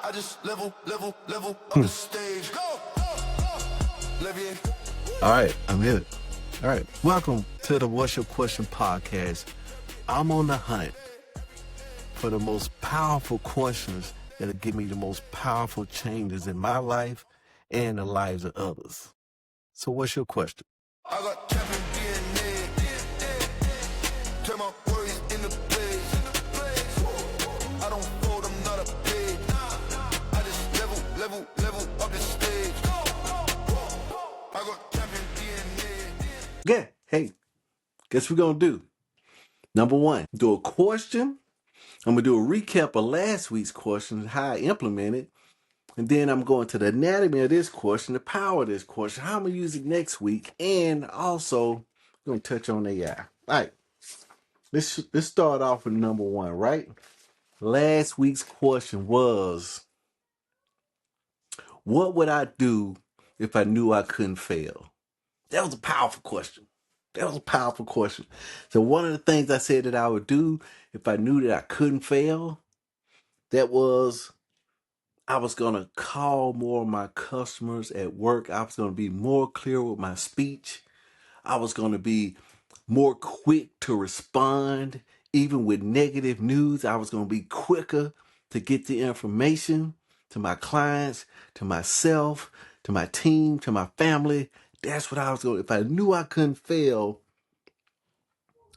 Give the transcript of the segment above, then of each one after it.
I just level up the stage. Go! Levier. All right, I'm here. All right, welcome to the What's Your Question podcast. I'm on the hunt for the most powerful questions that'll give me the most powerful changes in my life and the lives of others. So what's your question? I got champion DNA. Turn my worries into plays. I don't fold, I'm not a pig. I just level up the stage. I got champion DNA. Yeah, hey, guess what we're going to do? Number one, do a question. I'm going to do a recap of last week's question, how I implemented. And then I'm going to the anatomy of this question, the power of this question, how I'm going to use it next week. And also, I'm going to touch on AI. All right, let's start off with number one, right? Last week's question was, what would I do if I knew I couldn't fail? That was a powerful question. So one of the things I said that I would do if I knew that I couldn't fail, that was I was going to call more of my customers at work. I was going to be more clear with my speech. I was going to be more quick to respond. Even with negative news, I was going to be quicker to get the information to my clients, to myself, to my team, to my family. That's what I was going to, if I knew I couldn't fail,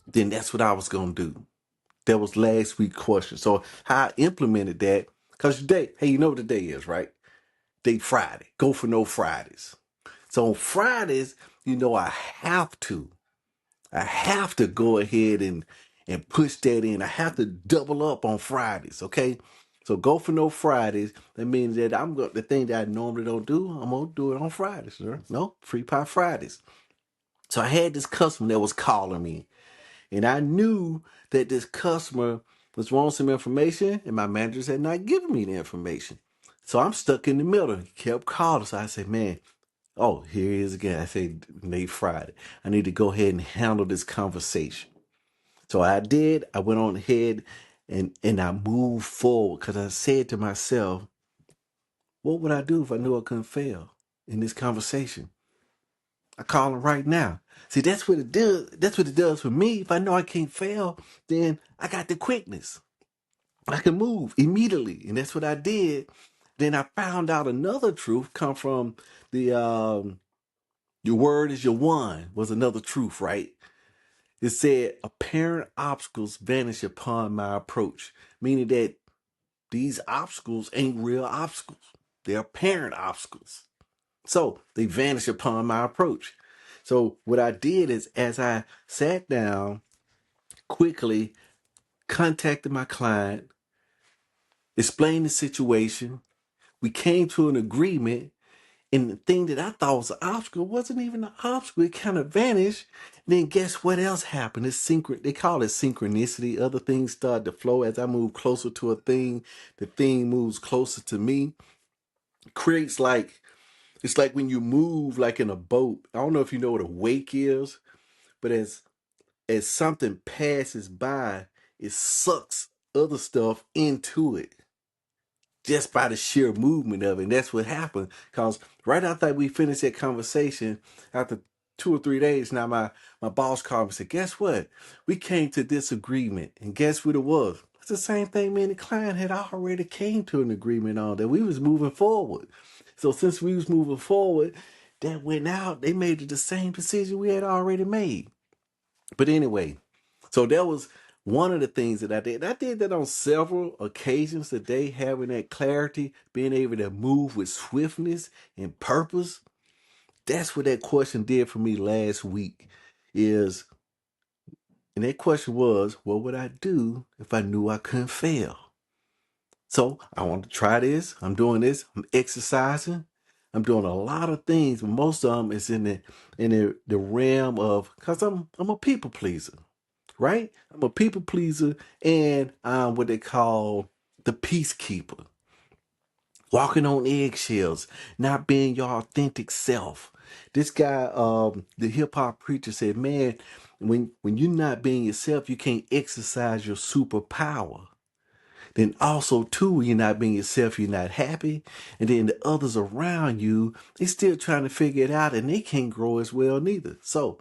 then that's what I was going to do. That was last week's question. So how I implemented that, because today, hey, you know what the day is, right? Day Friday. Go for no Fridays. So on Fridays, I have to go ahead and push that in. I have to double up on Fridays, okay? So go for no Fridays. That means that the thing that I normally don't do, I'm gonna do it on Fridays, sir. No, free pie Fridays. So I had this customer that was calling me, and I knew that this customer was wanting some information, and my managers had not given me the information. So I'm stuck in the middle. He kept calling. So I said, man, oh, here he is again. I said, Nate Friday. I need to go ahead and handle this conversation. So I did. I went on ahead and I moved forward because I said to myself, what would I do if I knew I couldn't fail in this conversation? I call him right now. See, that's what it does. That's what it does for me. If I know I can't fail, then I got the quickness. I can move immediately. And that's what I did. Then I found out another truth come from the your word is your one was another truth, right? It said apparent obstacles vanish upon my approach, meaning that these obstacles ain't real obstacles. They're apparent obstacles. So they vanish upon my approach. So what I did is as I sat down, quickly contacted my client, explained the situation. We came to an agreement, and the thing that I thought was an obstacle wasn't even an obstacle. It kind of vanished. Then guess what else happened? They call it synchronicity. Other things start to flow as I move closer to a thing. The thing moves closer to me. Creates it's like when you move like in a boat. I don't know if you know what a wake is, but as something passes by, it sucks other stuff into it just by the sheer movement of it. And that's what happened. Because right after we finished that conversation, after 2 or 3 days, now my boss called me and said, guess what? We came to this agreement. And guess what it was? It's the same thing me and the client had already came to an agreement on, that we was moving forward. So since we was moving forward, that went out, they made the same decision we had already made. But anyway, so that was one of the things that I did. I did that on several occasions today, having that clarity, being able to move with swiftness and purpose. That's what that question did for me last week and that question was, what would I do if I knew I couldn't fail? So I want to try this. I'm doing this. I'm exercising. I'm doing a lot of things, but most of them is in the realm of, because I'm a people pleaser. Right? I'm a people pleaser, and I'm what they call the peacekeeper. Walking on eggshells, not being your authentic self. This guy, the hip hop preacher said, man, when you're not being yourself, you can't exercise your superpower. Then also too, when you're not being yourself, you're not happy. And then the others around you, they still trying to figure it out and they can't grow as well neither. So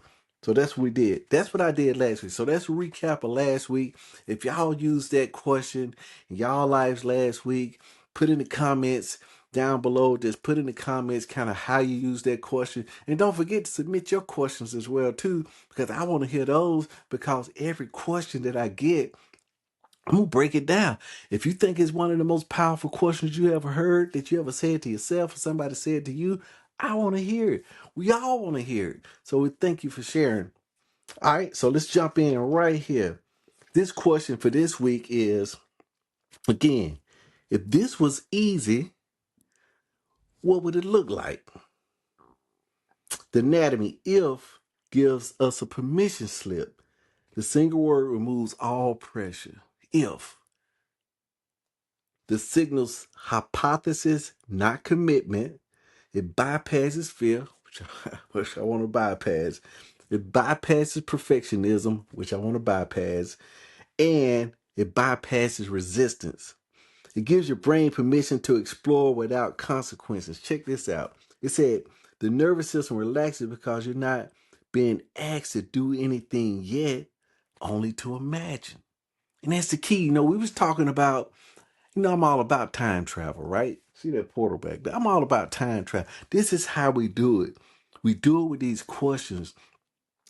that's what we did. That's what I did last week. So that's a recap of last week. If y'all used that question in y'all lives last week, put in the comments down below. Just put in the comments kind of how you use that question. And don't forget to submit your questions as well too, because I want to hear those, because every question that I get, I'm gonna break it down. If you think it's one of the most powerful questions you ever heard, that you ever said to yourself or somebody said to you, I want to hear it. We all want to hear it. So we thank you for sharing. All right, so let's jump in right here. This question for this week is, again, if this was easy, what would it look like? The anatomy, if, gives us a permission slip. The single word removes all pressure. If. The signals hypothesis, not commitment. It bypasses fear, which I want to bypass. It bypasses perfectionism, which I want to bypass. And it bypasses resistance. It gives your brain permission to explore without consequences. Check this out. It said the nervous system relaxes because you're not being asked to do anything yet, only to imagine. And that's the key. We was talking about, I'm all about time travel, right? See that portal back there? I'm all about time travel. This is how we do it. We do it with these questions.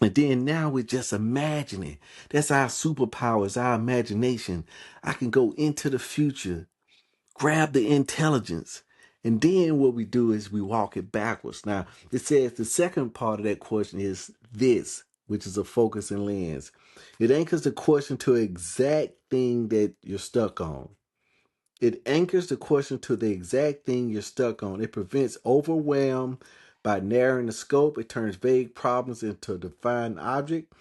And then now we're just imagining. That's our superpowers, our imagination. I can go into the future, grab the intelligence. And then what we do is we walk it backwards. Now, it says the second part of that question is this, which is a focus and lens. It anchors the question to an exact thing that you're stuck on. It anchors the question to the exact thing you're stuck on. It prevents overwhelm by narrowing the scope. It turns vague problems into a defined object.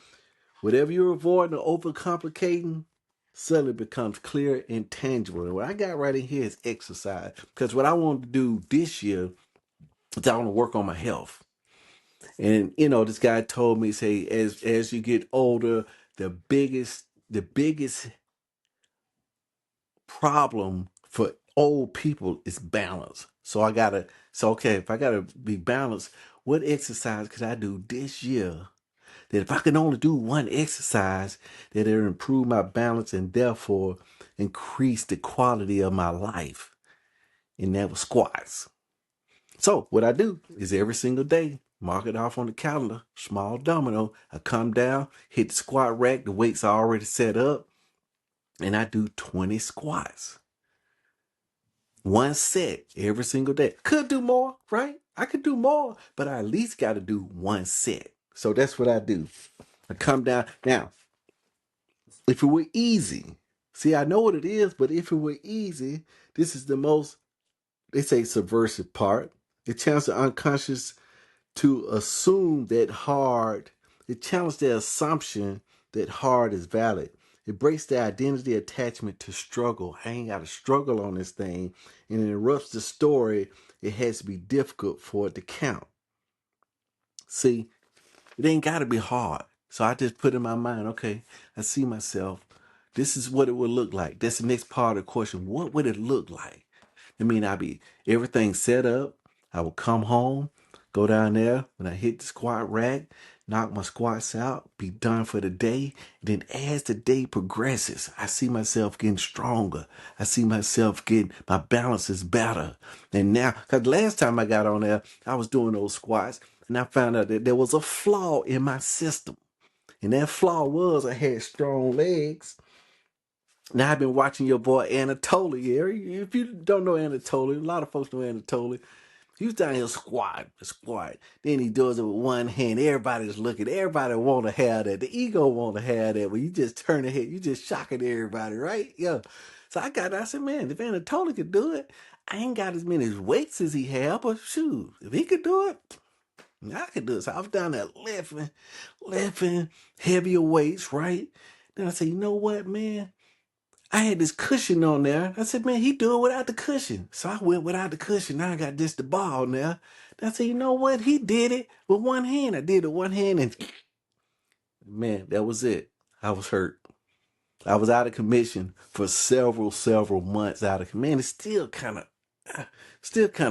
Whatever you're avoiding or overcomplicating suddenly becomes clear and tangible. And what I got right in here is exercise. Because what I want to do this year is I want to work on my health. And this guy told me, say, as you get older, the biggest problem for old people is balance. Okay, if I gotta be balanced, what exercise could I do this year that if I can only do one exercise, that it'll improve my balance and therefore increase the quality of my life? And that was squats. So what I do is every single day, mark it off on the calendar, small domino. I come down, hit the squat rack, the weights are already set up, and I do 20 squats. One set every single day. Could do more, right? I could do more, but I at least got to do one set. So that's what I do. I come down. Now, if it were easy, see, I know what it is, but if it were easy, this is the most, they say, subversive part. It challenges the unconscious to assume that hard, it challenges the assumption that hard is valid. It breaks the identity attachment to struggle. I ain't got to struggle on this thing. And it interrupts the story. It has to be difficult for it to count. See, it ain't got to be hard. So I just put in my mind, okay, I see myself. This is what it would look like. That's the next part of the question. What would it look like? I'd be everything set up. I would come home, go down there. When I hit the squat rack, knock my squats out, be done for the day. Then as the day progresses, I see myself getting stronger. I see myself my balance is better. And now, because last time I got on there, I was doing those squats and I found out that there was a flaw in my system. And that flaw was I had strong legs. Now I've been watching your boy Anatoly. If you don't know Anatoly, a lot of folks know Anatoly. He was down here squat. Then he does it with one hand. Everybody's looking. Everybody want to have that. The ego want to have that. But you just turn the head. You just shocking everybody, right? Yeah. So I said, man, if Anatoly could do it, I ain't got as many weights as he had, but shoot, if he could do it, I could do it. So I was down there lifting heavier weights, right? Then I said, you know what, man? I had this cushion on there. I said, man, he do it without the cushion. So I went without the cushion. Now I got just the ball now. And I said, you know what? He did it with one hand. I did it with one hand and man, that was it. I was hurt. I was out of commission for several months out of command. It's still kind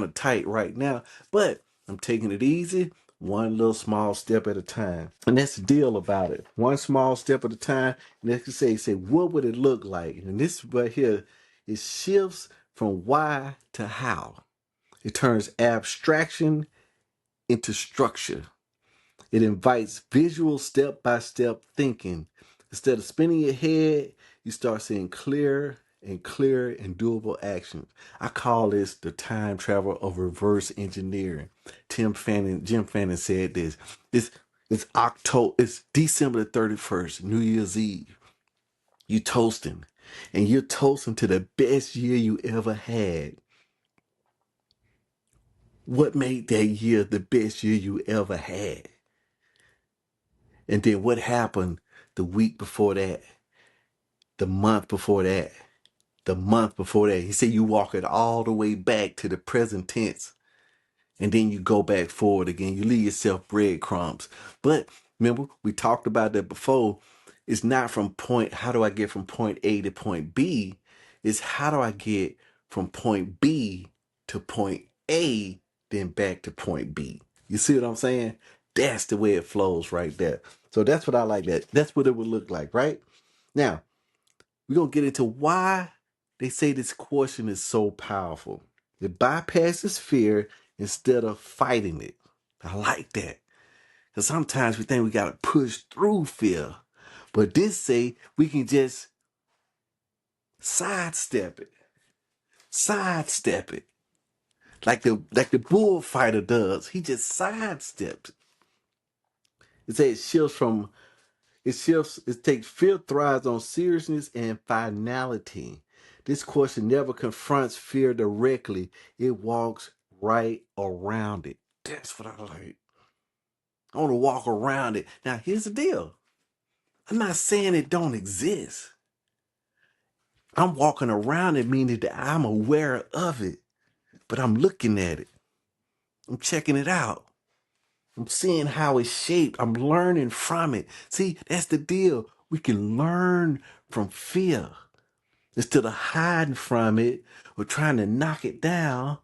of tight right now, but I'm taking it easy, one little small step at a time. And that's the deal about it. One small step at a time. And as you say, what would it look like? And this right here, it shifts from why to how. It turns abstraction into structure. It invites visual step-by-step thinking. Instead of spinning your head, you start seeing clear and doable actions. I call this the time travel of reverse engineering. Jim Fannin said this. It's December the 31st, New Year's Eve. You toasting. And you're toasting to the best year you ever had. What made that year the best year you ever had? And then what happened the week before that, the month before that, the month before that? He said you walk it all the way back to the present tense. And then you go back forward again. You leave yourself breadcrumbs. But remember, we talked about that before. It's not how do I get from point A to point B? It's how do I get from point B to point A, then back to point B. You see what I'm saying? That's the way it flows right there. So that's what I like that. That's what it would look like, right? Now, we're going to get into why they say this question is so powerful. It bypasses fear instead of fighting it. I like that. Because sometimes we think we got to push through fear. But this say we can just sidestep it. Sidestep it. Like the bullfighter does. He just sidesteps it. It says it takes fear thrives on seriousness and finality. This question never confronts fear directly. It walks right around it. That's what I like. I want to walk around it. Now, here's the deal. I'm not saying it don't exist. I'm walking around it, meaning that I'm aware of it, but I'm looking at it. I'm checking it out. I'm seeing how it's shaped. I'm learning from it. See, that's the deal. We can learn from fear. Instead of hiding from it or trying to knock it down,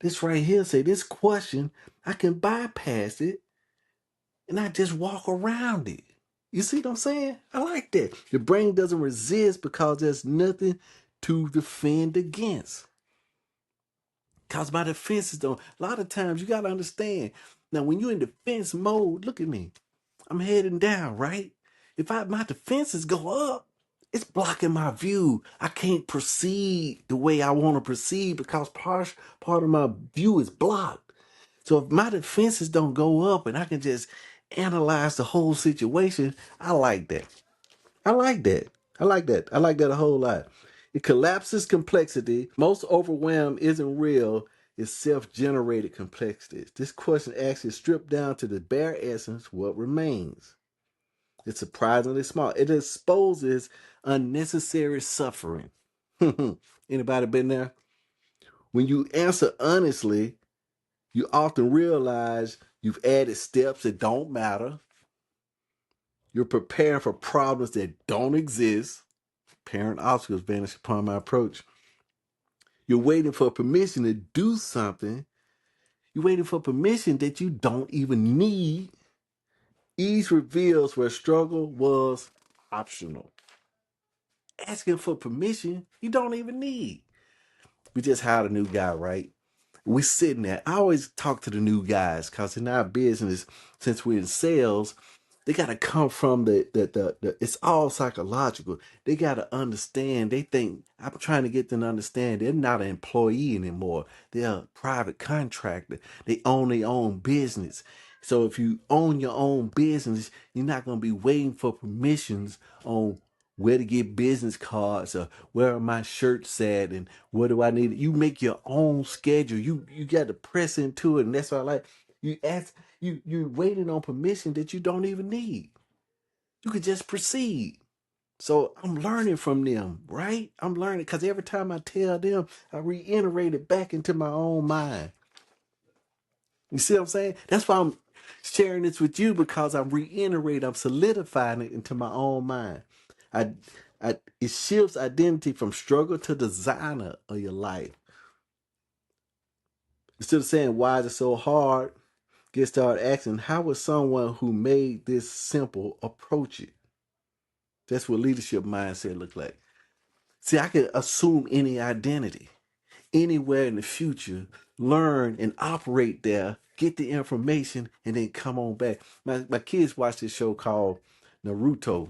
this right here say this question, I can bypass it and I just walk around it. You see what I'm saying? I like that. The brain doesn't resist because there's nothing to defend against. Because my defenses don't. A lot of times you got to understand. Now, when you're in defense mode, look at me. I'm heading down, right? If my defenses go up, it's blocking my view. I can't proceed the way I want to proceed because part of my view is blocked. So if my defenses don't go up and I can just analyze the whole situation, I like that. I like that. I like that. I like that a whole lot. It collapses complexity. Most overwhelm isn't real. It's self-generated complexity. This question actually stripped down to the bare essence what remains. It's surprisingly small. It exposes unnecessary suffering. Anybody been there? When you answer honestly, you often realize you've added steps that don't matter. You're preparing for problems that don't exist. Parent obstacles vanish upon my approach. You're waiting for permission to do something. You're waiting for permission that you don't even need. Ease reveals where struggle was optional. Asking for permission you don't even need. We just hired a new guy, right? We sitting there. I always talk to the new guys because in our business, since we're in sales, they got to come from the it's all psychological. They got to understand. They think I'm trying to get them to understand they're not an employee anymore. They're a private contractor. They own their own business. So if you own your own business, you're not going to be waiting for permissions on where to get business cards or where are my shirts at and what do I need. You make your own schedule. You got to press into it, and that's what I like. You're waiting on permission that you don't even need. You could just proceed. So I'm learning from them, right? I'm learning because every time I tell them, I reiterate it back into my own mind. You see what I'm saying? That's why I'm sharing this with you because I'm reiterating, I'm solidifying it into my own mind. It shifts identity from struggle to designer of your life. Instead of saying, why is it so hard? Get started asking, how would someone who made this simple approach it? That's what leadership mindset look like. See, I can assume any identity anywhere in the future, learn and operate there, get the information, and then come on back. My kids watch this show called Naruto.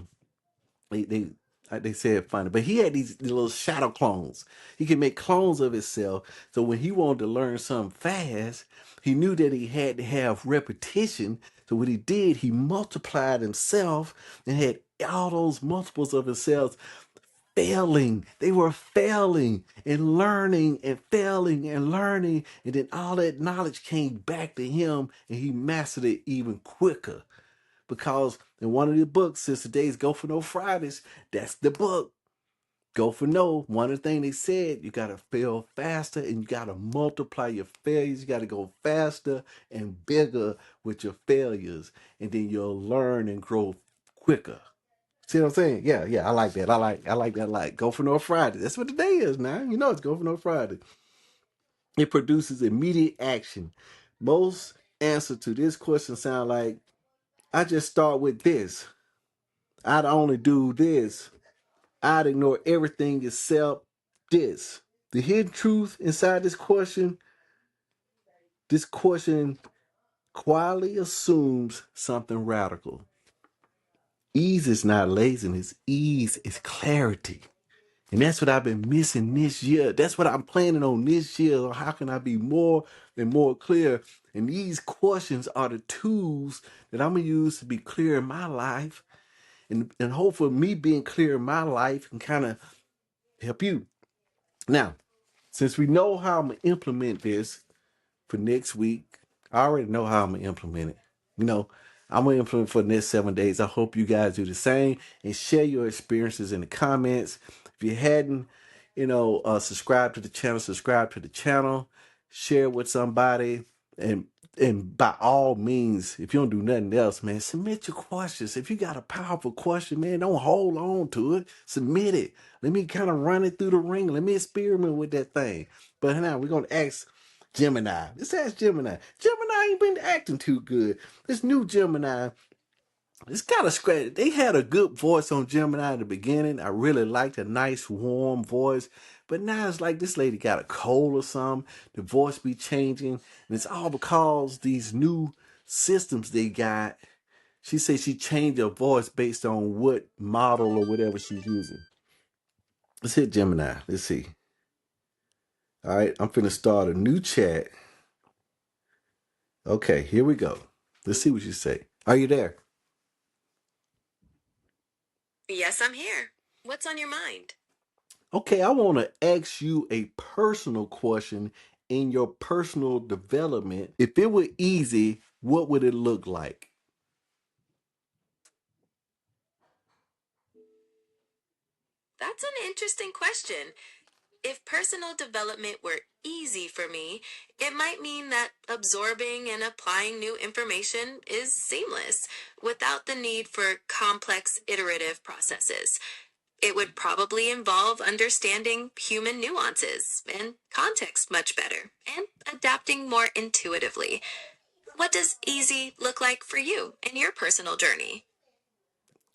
They said funny, but he had these little shadow clones. He could make clones of himself. So when he wanted to learn something fast, he knew that he had to have repetition. So what he did, he multiplied himself and had all those multiples of himself failing. They were failing and learning and failing and learning. And then all that knowledge came back to him and he mastered it even quicker. Because in one of the books, since the days Go for No Fridays, that's the book. Go for No. One of the things they said, you got to fail faster and you got to multiply your failures. You got to go faster and bigger with your failures. And then you'll learn and grow quicker. See what I'm saying? Yeah, I like that. I like that. Like Go for No Friday. That's what the day is now. You know it's Go for No Friday. It produces immediate action. Most answer to this question sound like, I just start with this. I'd only do this. I'd ignore everything except this. The hidden truth inside this question quietly assumes something radical. Ease is not laziness. Ease is clarity. And that's what I've been missing this year. That's what I'm planning on this year. How can I be more and more clear? And these questions are the tools that I'm going to use to be clear in my life. And hopefully me being clear in my life can kind of help you. Now, since we know how I'm going to implement this for next week, I already know how I'm going to implement it. You know, I'm going to implement for the next 7 days. I hope you guys do the same and share your experiences in the comments. If you hadn't, subscribe to the channel, share it with somebody, and by all means, if you don't do nothing else, man, submit your questions. If you got a powerful question, man, don't hold on to it. Submit it. Let me kind of run it through the ring. Let me experiment with that thing. But now we're going to ask Gemini. Let's ask Gemini. Gemini ain't been acting too good. This new Gemini, it's got a scratch. They had a good voice on Gemini in the beginning. I really liked a nice, warm voice. But now it's like this lady got a cold or something. The voice be changing. And it's all because these new systems they got. She said she changed her voice based on what model or whatever she's using. Let's hit Gemini. Let's see. All right, I'm finna start a new chat. Okay, here we go. Let's see what you say. Are you there? Yes, I'm here. What's on your mind? Okay, I want to ask you a personal question in your personal development. If it were easy, what would it look like? That's an interesting question. If personal development were easy for me, it might mean that absorbing and applying new information is seamless without the need for complex iterative processes. It would probably involve understanding human nuances and context much better and adapting more intuitively. What does easy look like for you in your personal journey?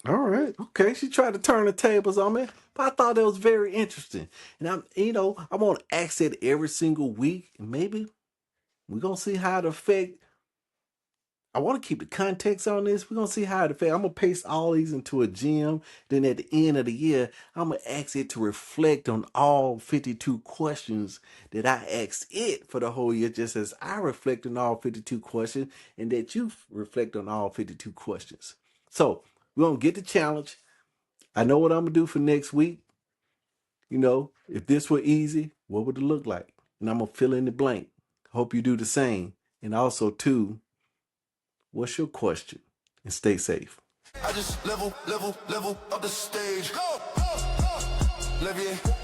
All right. Okay. She tried to turn the tables on me, but I thought that was very interesting. And I want to ask it every single week. And maybe we're going to see how it affect. I want to keep the context on this. We're going to see how it affects. I'm going to paste all these into a gem. Then at the end of the year, I'm going to ask it to reflect on all 52 questions that I asked it for the whole year, just as I reflect on all 52 questions and that you reflect on all 52 questions. So we're going to get the challenge. I know what I'm going to do for next week. If this were easy, what would it look like? And I'm going to fill in the blank. Hope you do the same. And also, too, what's your question? And stay safe. I just level up the stage. Levier.